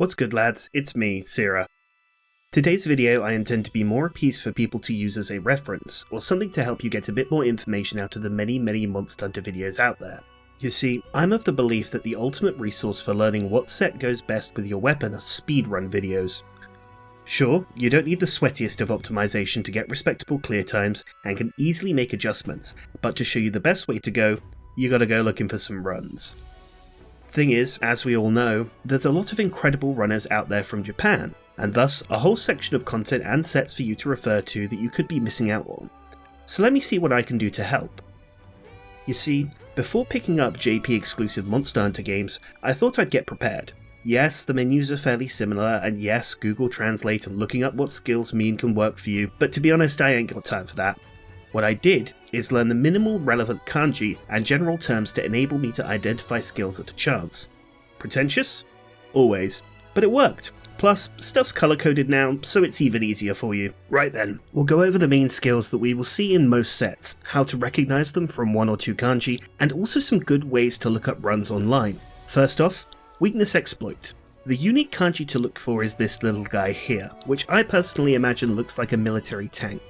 What's good lads, it's me, Sira. Today's video I intend to be more a piece for people to use as a reference, or something to help you get a bit more information out of the many Monster Hunter videos out there. You see, I'm of the belief that the ultimate resource for learning what set goes best with your weapon are speedrun videos. Sure, you don't need the sweatiest of optimization to get respectable clear times and can easily make adjustments, but to show you the best way to go, you gotta go looking for some runs. Thing is, as we all know, there's a lot of incredible runners out there from Japan, and thus a whole section of content and sets for you to refer to that you could be missing out on. So let me see what I can do to help. You see, before picking up JP exclusive Monster Hunter games, I thought I'd get prepared. Yes, the menus are fairly similar, and yes, Google Translate and looking up what skills mean can work for you, but to be honest, I ain't got time for that. What I did is learn the minimal relevant kanji and general terms to enable me to identify skills at a chance. Pretentious? Always. But it worked. Plus, stuff's color-coded now, so it's even easier for you. Right then, we'll go over the main skills that we will see in most sets, how to recognize them from one or two kanji, and also some good ways to look up runs online. First off, weakness exploit. The unique kanji to look for is this little guy here, which I personally imagine looks like a military tank.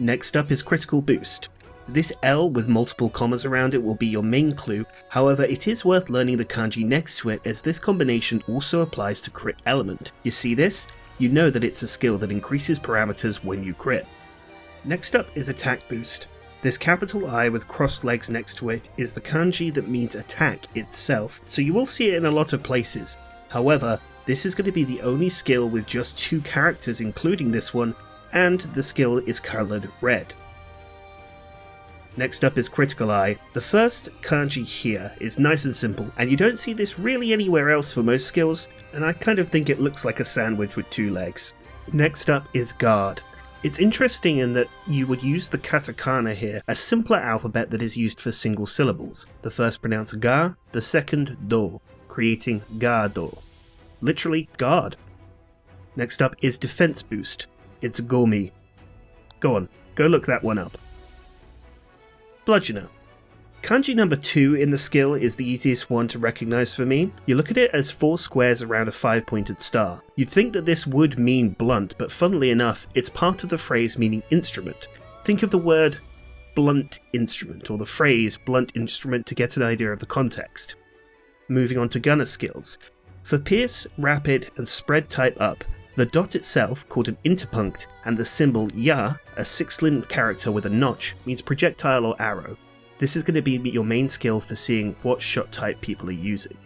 Next up is critical boost. This L with multiple commas around it will be your main clue, however it is worth learning the kanji next to it as this combination also applies to crit element. You see this? You know that it's a skill that increases parameters when you crit. Next up is attack boost. This capital I with crossed legs next to it is the kanji that means attack itself, so you will see it in a lot of places. However, this is going to be the only skill with just two characters including this one, and the skill is coloured red. Next up is critical eye. The first kanji here is nice and simple, and you don't see this really anywhere else for most skills, and I kind of think it looks like a sandwich with two legs. Next up is guard. It's interesting in that you would use the katakana here, a simpler alphabet that is used for single syllables. The first pronounced ga, the second do, creating ga-do. Literally guard. Next up is defense boost. It's gomi. Go on, go look that one up. Bludgeoner. Kanji number 2 in the skill is the easiest one to recognize for me. You look at it as 4 squares around a 5-pointed star. You'd think that this would mean blunt, but funnily enough, it's part of the phrase meaning instrument. Think of the word blunt instrument, or the phrase blunt instrument to get an idea of the context. Moving on to gunner skills. For pierce, rapid, and spread type up, the dot itself, called an interpunct, and the symbol ya, a 6-limbed character with a notch, means projectile or arrow. This is going to be your main skill for seeing what shot type people are using.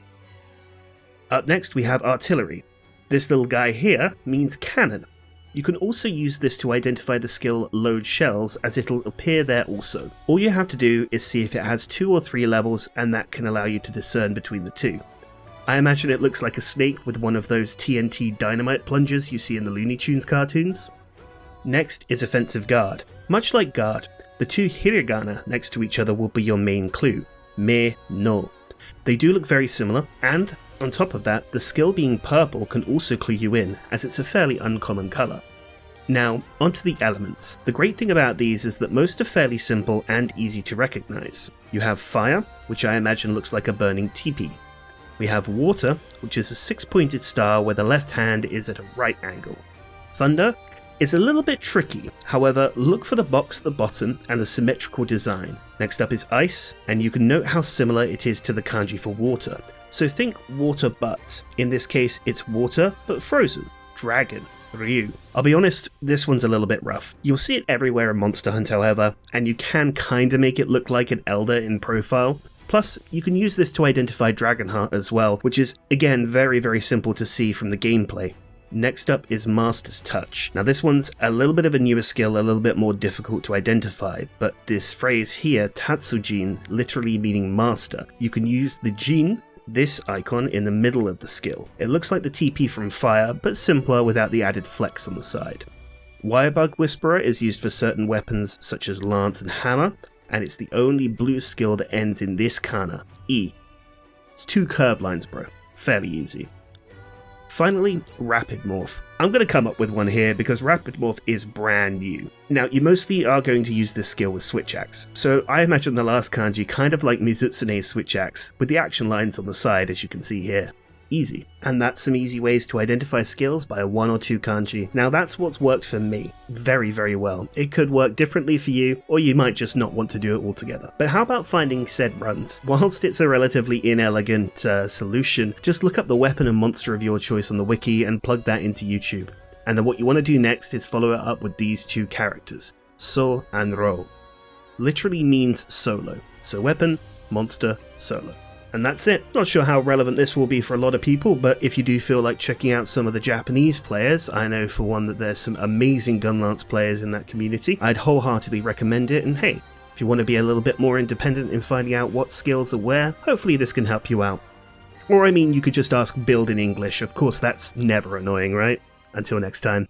Up next we have artillery. This little guy here means cannon. You can also use this to identify the skill load shells, as it'll appear there also. All you have to do is see if it has 2 or 3 levels, and that can allow you to discern between the two. I imagine it looks like a snake with one of those TNT dynamite plungers you see in the Looney Tunes cartoons. Next is offensive guard. Much like guard, the two hiragana next to each other will be your main clue, me, no. They do look very similar, and on top of that, the skill being purple can also clue you in, as it's a fairly uncommon colour. Now, onto the elements. The great thing about these is that most are fairly simple and easy to recognise. You have fire, which I imagine looks like a burning teepee. We have water, which is a 6-pointed star where the left hand is at a right angle. Thunder is a little bit tricky, however look for the box at the bottom and the symmetrical design. Next up is ice, and you can note how similar it is to the kanji for water. So think water but, in this case it's water but frozen. Dragon, Ryu. I'll be honest, this one's a little bit rough. You'll see it everywhere in Monster Hunter however, and you can kinda make it look like an elder in profile. Plus, you can use this to identify Dragonheart as well, which is again very simple to see from the gameplay. Next up is Master's Touch. Now this one's a little bit of a newer skill, a little bit more difficult to identify, but this phrase here, Tatsujin, literally meaning master. You can use the Jin, this icon, in the middle of the skill. It looks like the TP from Fire, but simpler without the added flex on the side. Wirebug Whisperer is used for certain weapons such as Lance and Hammer, and it's the only blue skill that ends in this kana, E. It's 2 curved lines, bro. Fairly easy. Finally, Rapid Morph. I'm going to come up with one here because Rapid Morph is brand new. Now, you mostly are going to use this skill with Switch Axe, so I imagine the last kanji kind of like Mizutsune's Switch Axe, with the action lines on the side as you can see here. easy. And that's some easy ways to identify skills by 1 or 2 kanji. Now that's what's worked for me very, very well. It could work differently for you, or you might just not want to do it altogether. But how about finding said runs? Whilst it's a relatively inelegant solution, just look up the weapon and monster of your choice on the wiki and plug that into YouTube. And then what you want to do next is follow it up with these 2 characters, So and Ro. Literally means solo. So weapon, monster, solo. And that's it. Not sure how relevant this will be for a lot of people, but if you do feel like checking out some of the Japanese players, I know for one that there's some amazing Gunlance players in that community, I'd wholeheartedly recommend it. And hey, if you want to be a little bit more independent in finding out what skills are where, hopefully this can help you out. Or I mean, you could just ask Build in English, of course that's never annoying, right? Until next time.